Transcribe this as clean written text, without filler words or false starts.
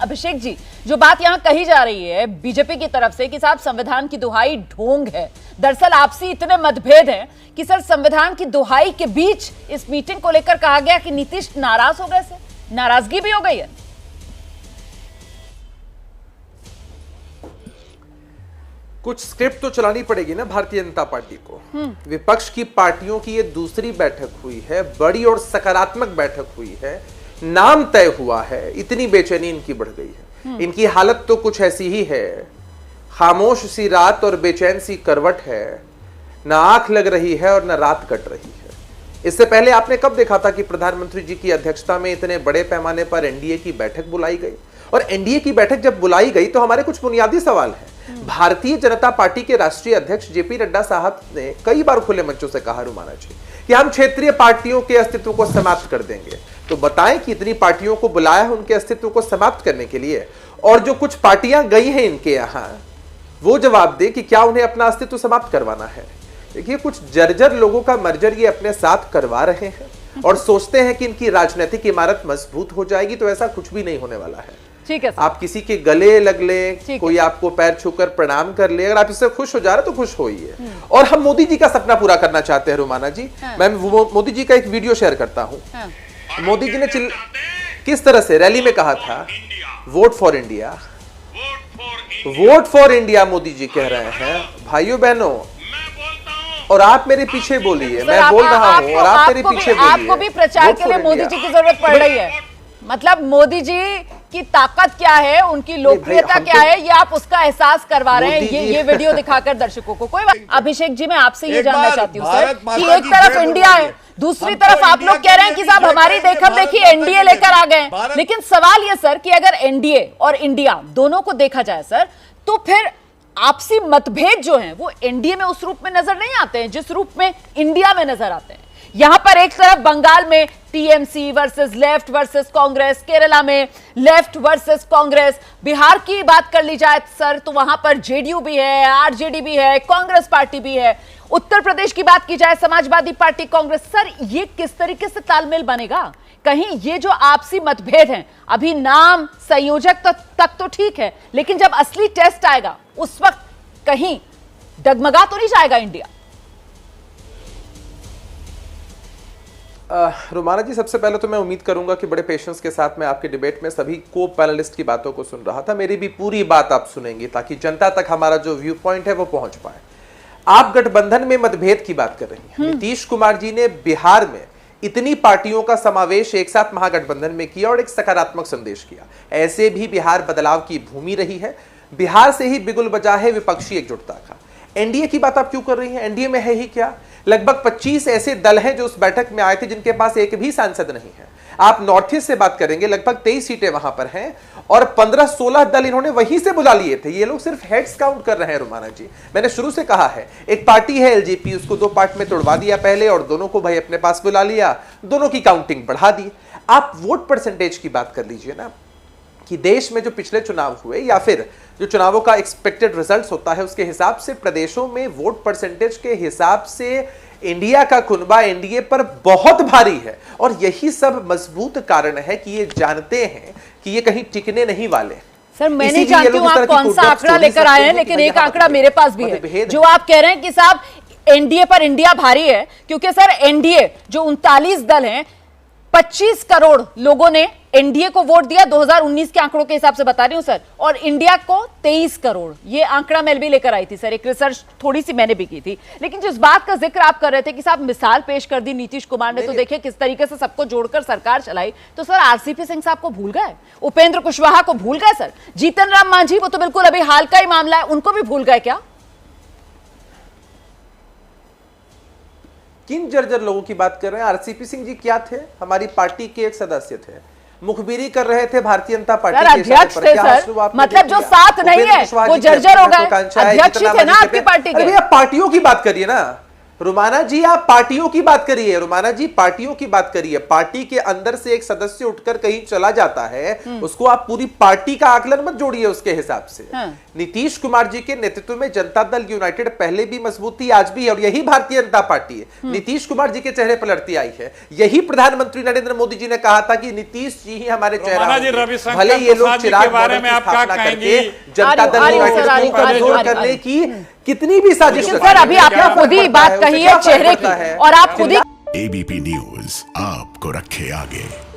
अभिषेक जी, जो बात यहाँ कही जा रही है बीजेपी की तरफ से कि साहब संविधान की दुहाई ढोंग है, दरअसल आपसी इतने मतभेद हैं कि सर संविधान की दुहाई के बीच इस मीटिंग को लेकर कहा गया कि नीतीश नाराज हो गए, से नाराजगी भी हो गई है। कुछ स्क्रिप्ट तो चलानी पड़ेगी ना भारतीय जनता पार्टी को। विपक्ष की पार्टियों की ये दूसरी बैठक हुई है, बड़ी और सकारात्मक बैठक हुई है, नाम तय हुआ है, इतनी बेचैनी इनकी बढ़ गई है। इनकी हालत तो कुछ ऐसी ही है, खामोश सी रात और बेचैन सी करवट है, ना आंख लग रही है और ना रात कट रही है। इससे पहले आपने कब देखा था कि प्रधानमंत्री जी की अध्यक्षता में इतने बड़े पैमाने पर एनडीए की बैठक बुलाई गई? और एनडीए की बैठक जब बुलाई गई तो हमारे कुछ बुनियादी सवाल हैं। भारतीय जनता पार्टी के राष्ट्रीय अध्यक्ष जेपी नड्डा साहब ने कई बार खुले मंचों से कहा, रुमाना जी, कि हम क्षेत्रीय पार्टियों के अस्तित्व को समाप्त कर देंगे। तो बताएं कि इतनी पार्टियों को बुलाया है उनके अस्तित्व को समाप्त करने के लिए, और जो कुछ पार्टियां गई हैं इनके यहां, वो जवाब दे कि क्या उन्हें अपना अस्तित्व समाप्त करवाना है। देखिए, कुछ जर्जर लोगों का मर्जर ये अपने साथ करवा रहे हैं और सोचते हैं कि इनकी राजनीतिक इमारत मजबूत हो जाएगी। तो ऐसा कुछ भी नहीं होने वाला है। ठीक है, आप किसी के गले लग ले, कोई आपको पैर छूकर प्रणाम कर ले, अगर आप इससे खुश हो जा रहे तो खुश होइए। और हम मोदी जी का सपना पूरा करना चाहते हैं, रुमाना जी। मैं मोदी जी का एक वीडियो शेयर करता हूं। मोदी जी ने किस तरह से रैली में कहा था, vote for India, vote for India Modi ji कह रहे हैं। भाइयों बहनों, और आप मेरे पीछे बोलिए, मैं बोल रहा हूं और आप मेरे पीछे बोलिए। आपको भी प्रचार के लिए मोदी जी की जरूरत पड़ रही है। मतलब मोदी जी की ताकत क्या है, उनकी लोकप्रियता क्या है, ये आप उसका एहसास करवा रहे हैं ये वीडियो दिखाकर दर्शकों को। कोई बात। अभिषेक जी, मैं आपसे ये जानना चाहती हूँ सर कि एक तरफ इंडिया है, दूसरी तरफ आप लोग कह रहे हैं कि साहब हमारी देखम देखी एनडीए लेकर आ गए। लेकिन सवाल ये सर कि अगर एनडीए और इंडिया दोनों को देखा जाए सर, तो फिर आपसी मतभेद जो हैं वो एनडीए में उस रूप में नजर नहीं आते हैं जिस रूप में इंडिया में नजर आते हैं। यहां पर एक तरफ बंगाल में TMC versus left versus Congress, Kerala में लेफ्ट वर्सेस कांग्रेस, बिहार की बात कर ली जाए सर तो वहां पर जेडीयू भी है, आरजेडी भी है, कांग्रेस पार्टी भी है। उत्तर प्रदेश की बात की जाए समाजवादी पार्टी, कांग्रेस। सर ये किस तरीके से तालमेल बनेगा? कहीं ये जो आपसी मतभेद हैं, अभी नाम संयोजक तक तो ठीक है, लेकिन जब असली टेस्ट आएगा उस वक्त कहीं डगमगा तो नहीं जाएगा इंडिया? रुमाना जी, सबसे पहले तो मैं उम्मीद करूंगा कि बड़े पेशेंस के साथ मैं आपके डिबेट में सभी को पैनलिस्ट की बातों को सुन रहा था। मेरी भी पूरी बात आप सुनेंगे ताकि जनता तक हमारा जो व्यू पॉइंट है वो पहुंच पाए। आप गठबंधन में मतभेद की बात कर रही हैं। नीतीश कुमार जी ने बिहार में इतनी पार्टियों का समावेश एक साथ महागठबंधन में किया और एक सकारात्मक संदेश किया। ऐसे भी बिहार बदलाव की भूमि रही है। बिहार से ही बिगुल बजा है विपक्षी एकजुटता का। एनडीए की बात आप क्यों कर रही हैं? एनडीए में है ही क्या? लगभग 25 ऐसे दल हैं जो उस बैठक में आए थे जिनके पास एक भी सांसद नहीं है। आप नॉर्थ ईस्ट से बात करेंगे, लगभग 23 सीटें वहां पर हैं और 15-16 दल इन्होंने वहीं से बुला लिए थे। ये लोग सिर्फ हेड्स काउंट कर रहे हैं, रुमाना जी। मैंने शुरू से कहा है, एक पार्टी है एलजेपी, उसको 2 पार्ट में तोड़वा दिया पहले और दोनों को भाई अपने पास बुला लिया, दोनों की काउंटिंग बढ़ा दी। आप वोट परसेंटेज की बात कर लीजिए ना, कि देश में जो पिछले चुनाव हुए या फिर जो चुनावों का एक्सपेक्टेड रिजल्ट्स होता है उसके हिसाब से प्रदेशों में वोट परसेंटेज के हिसाब से इंडिया का कुनबा एनडीए पर बहुत भारी है। और यही सब मजबूत कारण है कि ये जानते हैं कि ये कहीं टिकने नहीं वाले। सर मैं नहीं जानती हूं आप कौन सा आंकड़ा लेकर आए हैं, लेकिन एक आंकड़ा मेरे पास भी है जो आप कह रहे हैं कि साहब एनडीए पर इंडिया भारी है, क्योंकि सर एनडीए जो 39 दल हैं, 25 करोड़ लोगों ने एनडीए को वोट दिया, 2019 के आंकड़ों के हिसाब से बता रही हूं सर, और इंडिया को 23 करोड़। ये आंकड़ा मैं भी लेकर आई थी सर, एक रिसर्च थोड़ी सी मैंने भी की थी। लेकिन जिस बात का जिक्र आप कर रहे थे कि साहब मिसाल पेश कर दी नीतीश कुमार ने, तो देखिए किस तरीके से सबको जोड़कर सरकार चलाई। तो सर आरसीपी सिंह साहब को भूल गए, उपेंद्र कुशवाहा को भूल गए सर, जीतन राम मांझी वो तो बिल्कुल अभी हाल का ही मामला है, उनको भी भूल गए क्या? किन जर्जर लोगों की बात कर रहे हैं? आरसीपी सिंह जी क्या थे? हमारी पार्टी के एक सदस्य थे, मुखबिरी कर रहे थे भारतीय जनता पार्टी के अध्यक्ष थे सर, मतलब जो साथ नहीं है वो जर्जर हो गए। अध्यक्ष थे ना आपकी पार्टी के। भैया पार्टियों की बात करिए ना, रुमाना जी आप पार्टियों की बात करिए, रुमाना जी पार्टियों की बात करिए। पार्टी के अंदर से एक सदस्य उठकर कहीं चला जाता है, उसको आप पूरी पार्टी का आकलन मत जोड़िए उसके हिसाब से। नीतीश कुमार जी के नेतृत्व में जनता दल यूनाइटेड पहले भी मजबूत थी, आज भी है, और यही भारतीय जनता पार्टी है। नीतीश कुमार जी के चेहरे पर लड़ती आई है। यही प्रधानमंत्री नरेंद्र मोदी जी ने कहा था कि नीतीश जी ही हमारे चेहरा होंगे। भले ये लोग चिराग बारे में आप क्या कहेंगे? जनता दल यूनाइटेड को कमजोर करने की कितनी भी साजिश। सर अभी आपने खुद ही बात कही है चेहरे की, और आप खुद ही एबीपी न्यूज आपको रखे आगे।